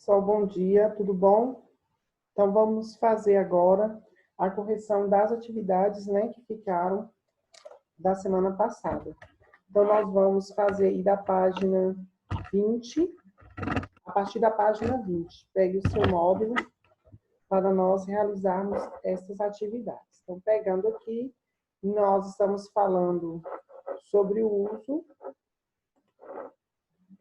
Pessoal, bom dia, tudo bom? Então, vamos fazer agora a correção das atividades, né, que ficaram da semana passada. Então, nós vamos fazer aí da página 20, a partir da página 20. Pegue o seu módulo para nós realizarmos essas atividades. Então, pegando aqui, nós estamos falando sobre o uso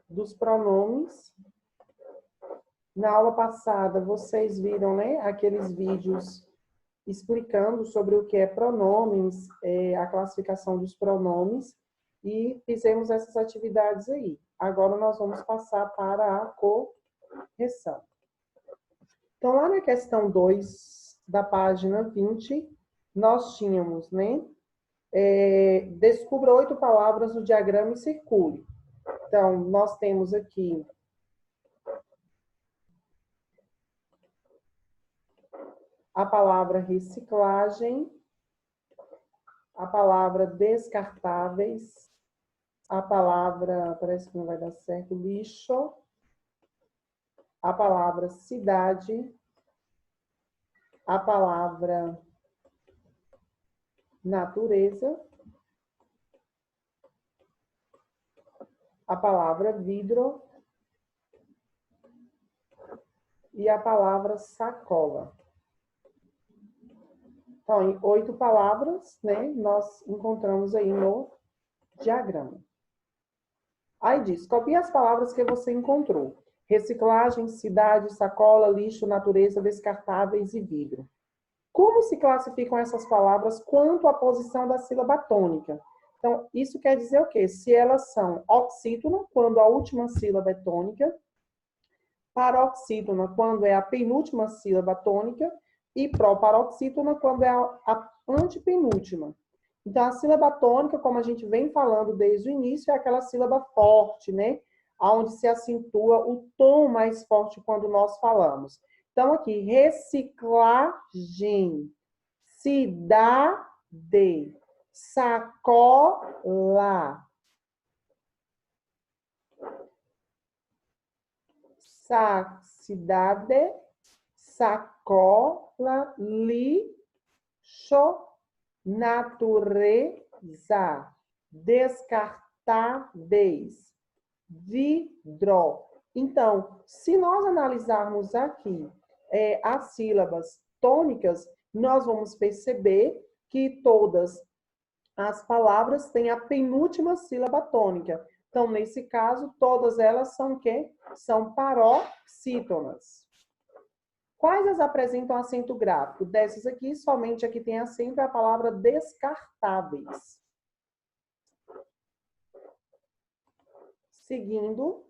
dos pronomes. Na aula passada, vocês viram, né, aqueles vídeos explicando sobre o que é pronomes, a classificação dos pronomes, e fizemos essas atividades aí. Agora, nós vamos passar para a correção. Então, lá na questão 2 da página 20, nós tínhamos, né, descubra 8 palavras no diagrama e circule. Então, nós temos aqui a palavra reciclagem, a palavra descartáveis, a palavra, parece que não vai dar certo, lixo, a palavra cidade, a palavra natureza, a palavra vidro e a palavra sacola. Então, em 8 palavras, né, nós encontramos aí no diagrama. Aí diz, copie as palavras que você encontrou. Reciclagem, cidade, sacola, lixo, natureza, descartáveis e vidro. Como se classificam essas palavras quanto à posição da sílaba tônica? Então, isso quer dizer o quê? Se elas são oxítona, quando a última sílaba é tônica, paroxítona, quando é a penúltima sílaba tônica, e proparoxítona, quando é a antepenúltima. Então, a sílaba tônica, como a gente vem falando desde o início, é aquela sílaba forte, né? Onde se acentua o tom mais forte quando nós falamos. Então, aqui, reciclagem, cidade, sacola, cidade, sacola, lixo, natureza, descartáveis, vidro. Então, se nós analisarmos aqui as sílabas tônicas, nós vamos perceber que todas as palavras têm a penúltima sílaba tônica. Então, nesse caso, todas elas são o quê? São paroxítonas. Quais as apresentam acento gráfico? Dessas aqui, somente a que tem acento é a palavra descartáveis. Seguindo,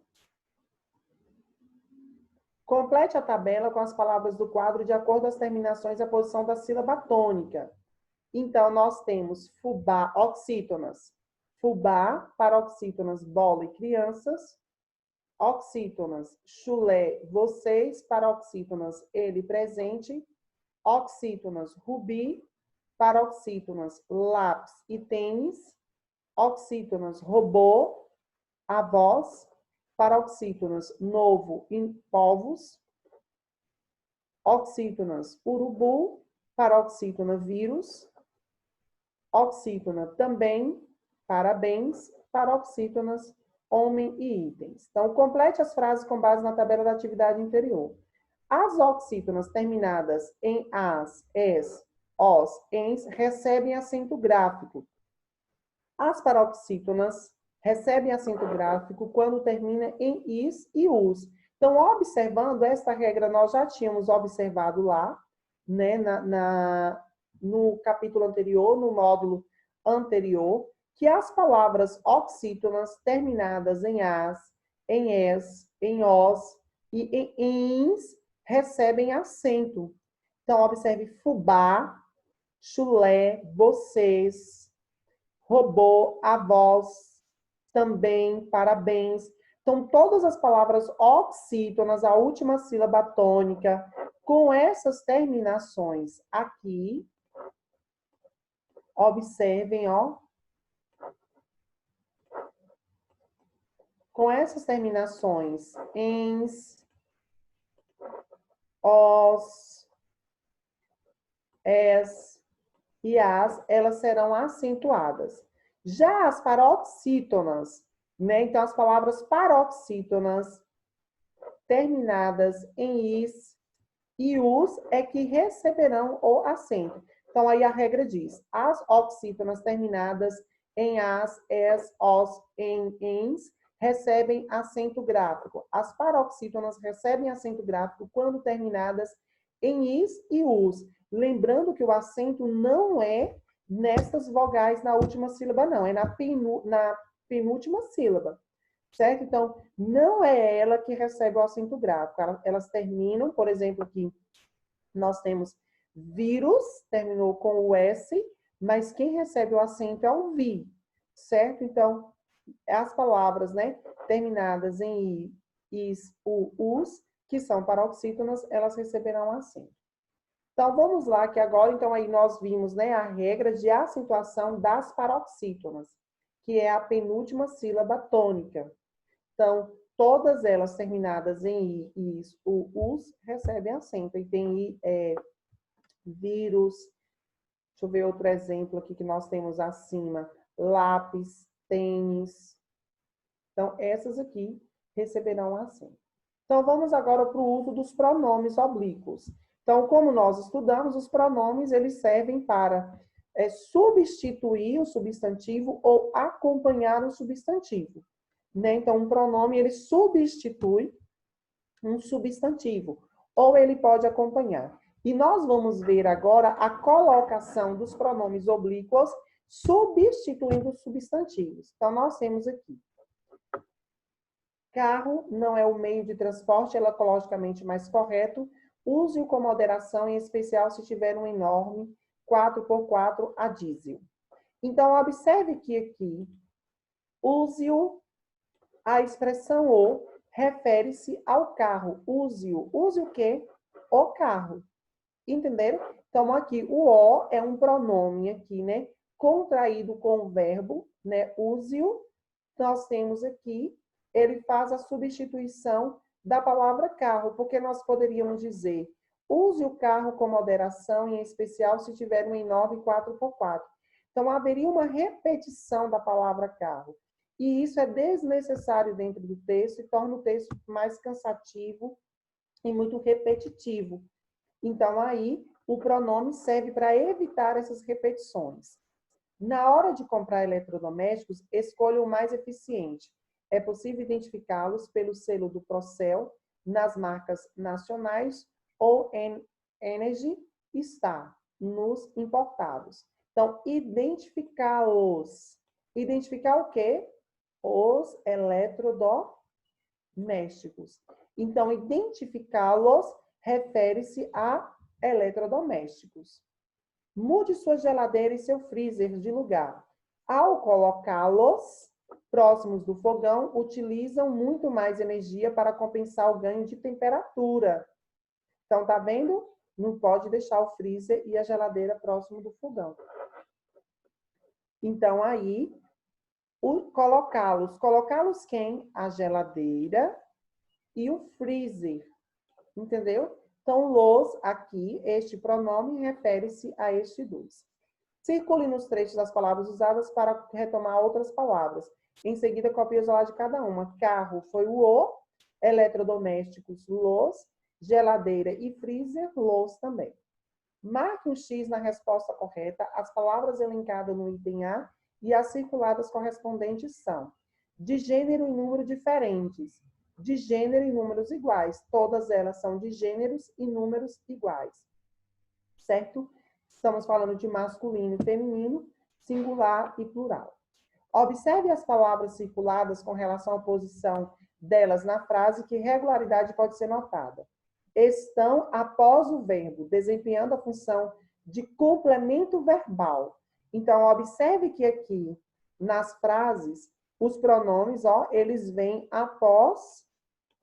complete a tabela com as palavras do quadro de acordo com as terminações e a posição da sílaba tônica. Então, nós temos fubá, oxítonas. Fubá, paroxítonas, bola e crianças. Oxítonas, chulé, vocês. Paroxítonas, ele presente. Oxítonas, rubi. Paroxítonas, lápis e tênis. Oxítonas, robô, avós. Paroxítonas, novo e povos. Oxítonas, urubu. Paroxítona, vírus. Oxítona, também, parabéns. Paroxítonas, homem e itens. Então, complete as frases com base na tabela da atividade anterior. As oxítonas terminadas em as, es, os, ens, recebem acento gráfico. As paroxítonas recebem acento gráfico quando termina em is e us. Então, observando esta regra, nós já tínhamos observado lá, né, no capítulo anterior, no módulo anterior, que as palavras oxítonas terminadas em as, em es, em os e em ins recebem acento. Então, observe fubá, chulé, vocês, robô, avós, também, parabéns. Então, todas as palavras oxítonas, a última sílaba tônica, com essas terminações aqui, observem, ó. Com essas terminações, ens, os, es e as, elas serão acentuadas. Já as paroxítonas, né? Então, as palavras paroxítonas terminadas em is e us é que receberão o acento. Então, aí a regra diz, as oxítonas terminadas em as, es, os, em, ens, recebem acento gráfico. As paroxítonas recebem acento gráfico quando terminadas em is e us. Lembrando que o acento não é nestas vogais na última sílaba, não. É na penúltima sílaba. Certo? Então, não é ela que recebe o acento gráfico. Elas terminam, por exemplo, aqui nós temos vírus, terminou com o S, mas quem recebe o acento é o vi, certo? Então, as palavras, né, terminadas em i, is, us, que são paroxítonas, elas receberão acento. Então, vamos lá, que agora, então, aí nós vimos, né, a regra de acentuação das paroxítonas, que é a penúltima sílaba tônica. Então, todas elas terminadas em i, is, us, recebem acento. E tem vírus, deixa eu ver outro exemplo aqui que nós temos acima, lápis, tênis. Então, essas aqui receberão acento. Então, vamos agora para o uso dos pronomes oblíquos. Então, como nós estudamos, os pronomes, eles servem para substituir o substantivo ou acompanhar o substantivo. Né? Então, um pronome, ele substitui um substantivo, ou ele pode acompanhar. E nós vamos ver agora a colocação dos pronomes oblíquos substituindo os substantivos. Então, nós temos aqui. Carro não é o meio de transporte ecologicamente mais correto. Use-o com moderação, em especial se tiver um enorme 4x4 a diesel. Então, observe que aqui, use-o, a expressão o refere-se ao carro. Use-o. Use o quê? O carro. Entenderam? Então, aqui, o o é um pronome aqui, né? Contraído com o verbo, né? Use-o. Nós temos aqui, ele faz a substituição da palavra carro, porque nós poderíamos dizer, use o carro com moderação, em especial se tiver um enorme 4x4. Então, haveria uma repetição da palavra carro. E isso é desnecessário dentro do texto e torna o texto mais cansativo e muito repetitivo. Então, aí, o pronome serve para evitar essas repetições. Na hora de comprar eletrodomésticos, escolha o mais eficiente. É possível identificá-los pelo selo do Procel nas marcas nacionais ou Energy Star nos importados. Então, identificá-los. Identificar o quê? Os eletrodomésticos. Então, identificá-los refere-se a eletrodomésticos. Mude sua geladeira e seu freezer de lugar. Ao colocá-los próximos do fogão, utilizam muito mais energia para compensar o ganho de temperatura. Então, tá vendo? Não pode deixar o freezer e a geladeira próximo do fogão. Então, aí, colocá-los. Colocá-los quem? A geladeira e o freezer. Entendeu? Então, los aqui, este pronome refere-se a estes dois. Circule nos trechos das palavras usadas para retomar outras palavras. Em seguida, copie o isolar de cada uma. Carro foi o, eletrodomésticos, los, geladeira e freezer, los também. Marque um X na resposta correta. As palavras elencadas no item A e as circuladas correspondentes são de gênero e número diferentes, de gênero e números iguais. Todas elas são de gêneros e números iguais. Certo? Estamos falando de masculino e feminino, singular e plural. Observe as palavras circuladas com relação à posição delas na frase, que regularidade pode ser notada. Estão após o verbo, desempenhando a função de complemento verbal. Então, observe que aqui, nas frases, os pronomes, eles vêm após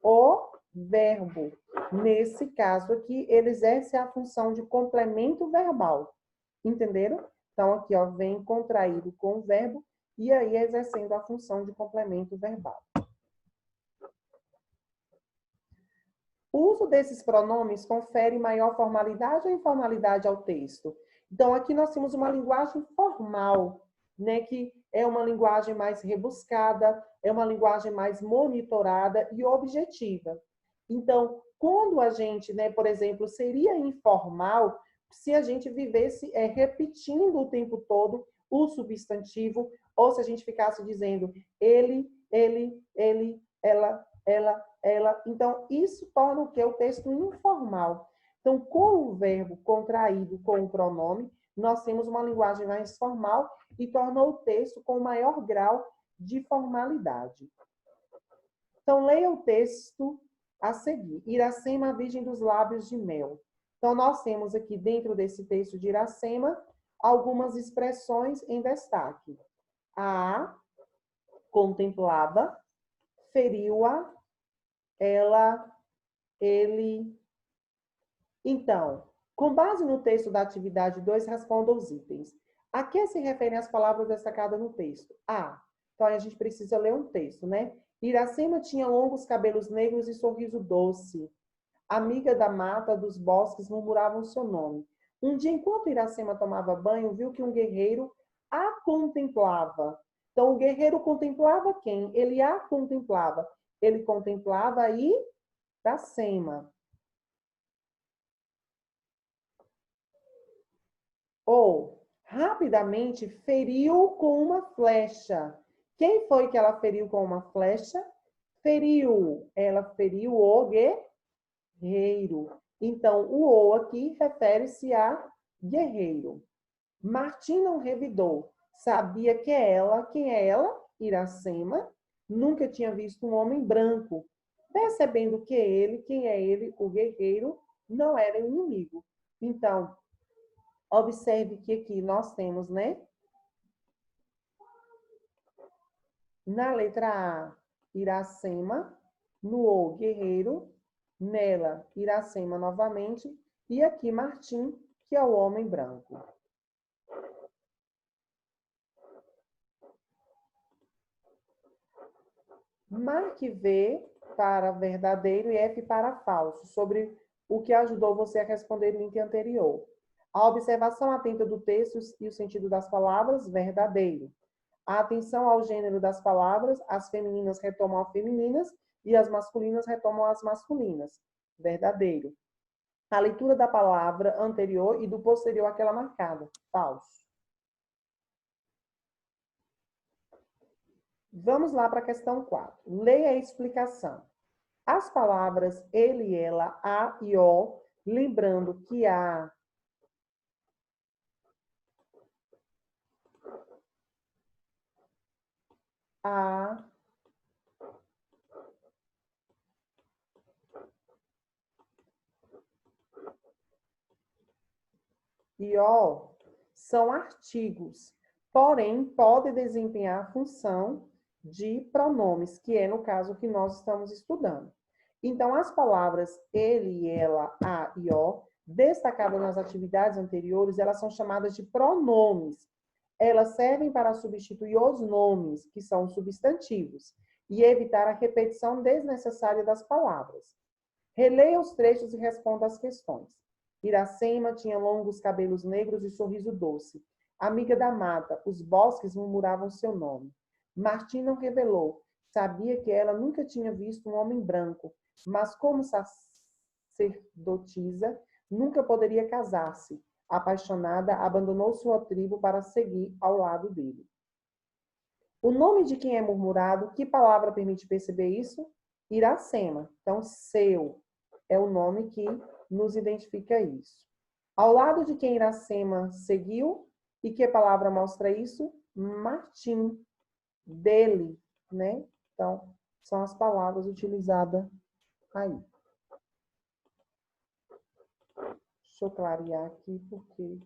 o verbo. Nesse caso aqui, ele exerce a função de complemento verbal. Entenderam? Então, aqui, vem contraído com o verbo e aí exercendo a função de complemento verbal. O uso desses pronomes confere maior formalidade ou informalidade ao texto. Então, aqui nós temos uma linguagem formal, né, que é uma linguagem mais rebuscada, é uma linguagem mais monitorada e objetiva. Então, quando a gente, né, por exemplo, seria informal se a gente vivesse repetindo o tempo todo o substantivo, ou se a gente ficasse dizendo ele, ela. Então, isso torna o que? O texto informal. Então, com o verbo contraído com o pronome, nós temos uma linguagem mais formal e torna o texto com maior grau de formalidade. Então, leia o texto a seguir. Iracema, a Virgem dos Lábios de Mel. Então, nós temos aqui, dentro desse texto de Iracema, algumas expressões em destaque. A contemplava, feriu-a, ela, ele. Então, com base no texto da atividade 2, responda os itens. A que se referem as palavras destacadas no texto? A. Então, a gente precisa ler um texto, né? Iracema tinha longos cabelos negros e sorriso doce. Amiga da mata, dos bosques, murmuravam seu nome. Um dia, enquanto Iracema tomava banho, viu que um guerreiro a contemplava. Então, o guerreiro contemplava quem? Ele a contemplava. Ele contemplava Iracema. Ou, rapidamente, feriu com uma flecha. Quem foi que ela feriu com uma flecha? Ela feriu o guerreiro. Então, o o aqui refere-se a guerreiro. Martim não revidou. Sabia que quem é ela? Iracema. Nunca tinha visto um homem branco. Percebendo que quem é ele, o guerreiro, não era inimigo. Então, observe que aqui nós temos, né? Na letra A, Iracema. No O, guerreiro. Nela, Iracema novamente. E aqui, Martim, que é o homem branco. Marque V para verdadeiro e F para falso, sobre o que ajudou você a responder no link anterior. A observação atenta do texto e o sentido das palavras, verdadeiro. A atenção ao gênero das palavras, as femininas retomam as femininas e as masculinas retomam as masculinas, verdadeiro. A leitura da palavra anterior e do posterior àquela marcada, falso. Vamos lá para a questão 4. Leia a explicação. As palavras ele, ela, a e o, lembrando que a e o são artigos, porém podem desempenhar a função de pronomes, que é no caso que nós estamos estudando. Então, as palavras ele, ela, a e o, destacadas nas atividades anteriores, elas são chamadas de pronomes. Elas servem para substituir os nomes, que são substantivos, e evitar a repetição desnecessária das palavras. Releia os trechos e responda às questões. Iracema tinha longos cabelos negros e sorriso doce. Amiga da mata, os bosques murmuravam seu nome. Martim não revelou. Sabia que ela nunca tinha visto um homem branco, mas como sacerdotisa, nunca poderia casar-se. Apaixonada, abandonou sua tribo para seguir ao lado dele. O nome de quem é murmurado, que palavra permite perceber isso? Iracema. Então, seu é o nome que nos identifica isso. Ao lado de quem Iracema seguiu, e que palavra mostra isso? Martim. Dele, né? Então, são as palavras utilizadas aí. Deixa eu clarear aqui, porque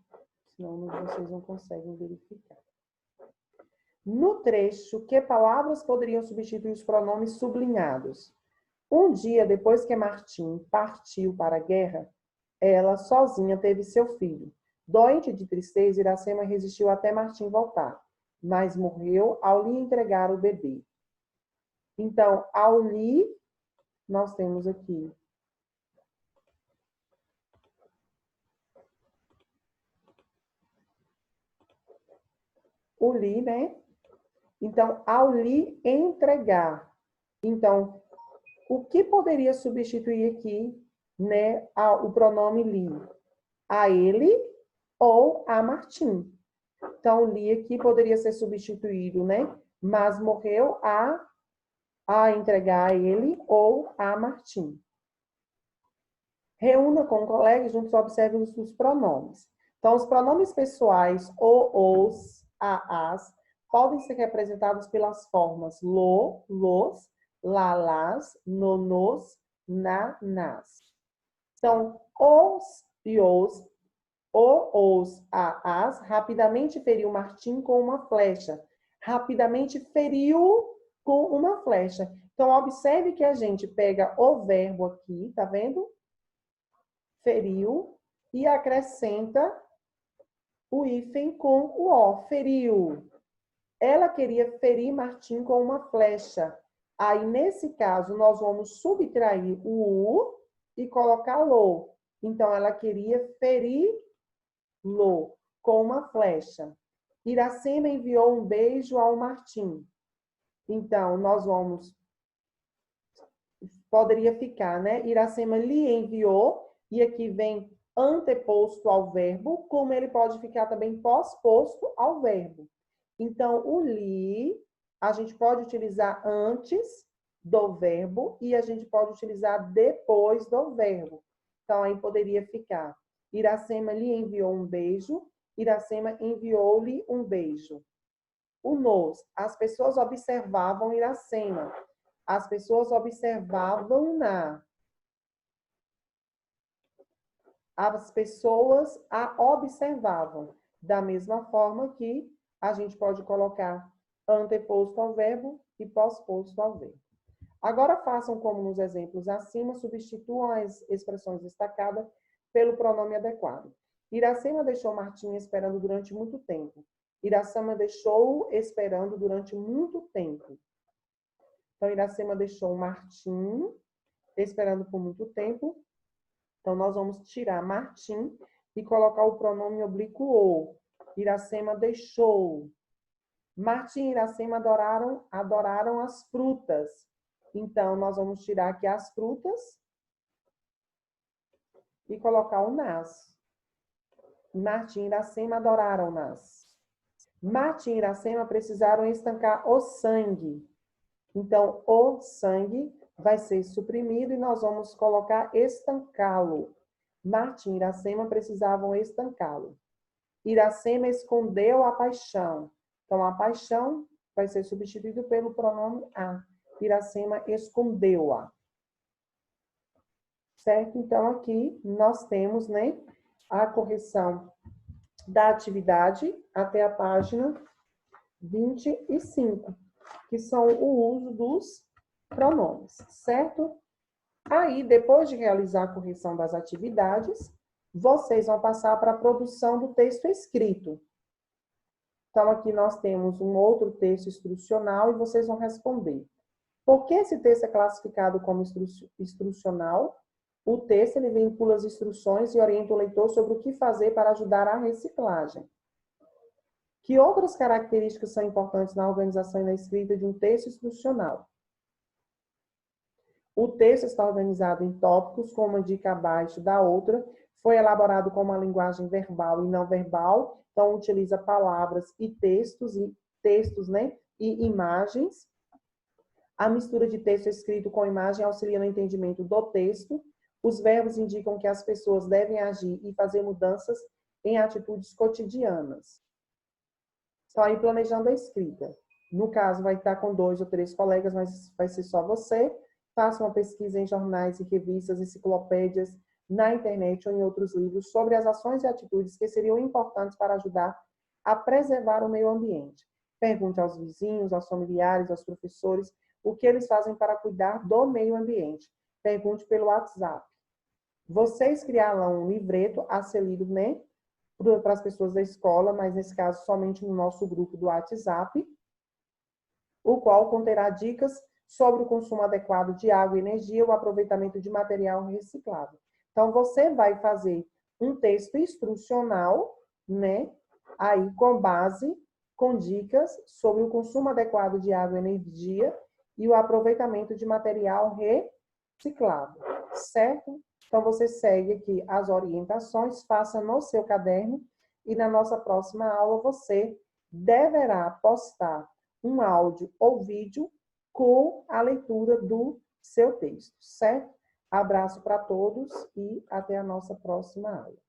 senão vocês não conseguem verificar. No trecho, que palavras poderiam substituir os pronomes sublinhados? Um dia, depois que Martim partiu para a guerra, ela, sozinha, teve seu filho. Doente de tristeza, Iracema resistiu até Martim voltar, mas morreu ao lhe entregar o bebê. Então, ao lhe, nós temos aqui o lhe, né? Então, ao lhe entregar. Então, o que poderia substituir aqui, né, o pronome lhe? A ele ou a Martim. Então, lhe aqui poderia ser substituído, né? Mas morreu a entregar a ele ou a Martim. Reúna com o colega e juntos observem os pronomes. Então, os pronomes pessoais, os, as, podem ser representados pelas formas lo, los, las, nonos, nas. Então, os e os, as, rapidamente feriu Martim com uma flecha. Rapidamente feriu com uma flecha. Então, observe que a gente pega o verbo aqui, tá vendo? Feriu, e acrescenta o hífen com o ó, feriu. Ela queria ferir Martim com uma flecha. Aí, nesse caso, nós vamos subtrair o u e colocar lo. Então, ela queria ferir-lo com uma flecha. Iracema enviou um beijo ao Martim. Então, nós vamos... Poderia ficar, né? Iracema lhe enviou, e aqui vem anteposto ao verbo, como ele pode ficar também pós-posto ao verbo. Então, o lhe, a gente pode utilizar antes do verbo e a gente pode utilizar depois do verbo. Então, aí poderia ficar: Iracema lhe enviou um beijo, Iracema enviou-lhe um beijo. O nos, as pessoas observavam Iracema. As pessoas observavam-na. As pessoas a observavam. Da mesma forma que a gente pode colocar anteposto ao verbo e pós-posto ao verbo. Agora façam como nos exemplos acima, substituam as expressões destacadas pelo pronome adequado. Iracema deixou Martim esperando durante muito tempo. Iracema deixou esperando durante muito tempo. Então, Iracema deixou Martim esperando por muito tempo. Então, nós vamos tirar Martim e colocar o pronome oblíquo o. Iracema deixou. Martim e Iracema adoraram as frutas. Então, nós vamos tirar aqui as frutas e colocar o nas. Martim e Iracema adoraram-nas. Martim e Iracema precisaram estancar o sangue. Então, o sangue vai ser suprimido e nós vamos colocar estancá-lo. Martim e Iracema precisavam estancá-lo. Iracema escondeu a paixão. Então, a paixão vai ser substituído pelo pronome a. Iracema escondeu-a. Certo? Então, aqui nós temos, né, a correção da atividade até a página 25, que são o uso dos pronomes, certo? Aí, depois de realizar a correção das atividades, vocês vão passar para a produção do texto escrito. Então, aqui nós temos um outro texto instrucional e vocês vão responder. Por que esse texto é classificado como instrucional? O texto ele vincula as instruções e orienta o leitor sobre o que fazer para ajudar a reciclagem. Que outras características são importantes na organização e na escrita de um texto instrucional? O texto está organizado em tópicos, com uma dica abaixo da outra, foi elaborado com uma linguagem verbal e não verbal, então utiliza palavras e textos, né, e imagens. A mistura de texto escrito com imagem auxilia no entendimento do texto. Os verbos indicam que as pessoas devem agir e fazer mudanças em atitudes cotidianas. Só aí planejando a escrita. No caso, vai estar com 2 ou 3 colegas, mas vai ser só você. Faça uma pesquisa em jornais e revistas, enciclopédias, na internet ou em outros livros sobre as ações e atitudes que seriam importantes para ajudar a preservar o meio ambiente. Pergunte aos vizinhos, aos familiares, aos professores, o que eles fazem para cuidar do meio ambiente. Pergunte pelo WhatsApp. Vocês criaram um livreto a ser lido, né, para as pessoas da escola, mas nesse caso somente no nosso grupo do WhatsApp, o qual conterá dicas sobre o consumo adequado de água e energia, o aproveitamento de material reciclável. Então, você vai fazer um texto instrucional, né, aí com base com dicas sobre o consumo adequado de água e energia e o aproveitamento de material reciclado, certo? Então, você segue aqui as orientações, faça no seu caderno e na nossa próxima aula você deverá postar um áudio ou vídeo com a leitura do seu texto, certo? Abraço para todos e até a nossa próxima aula.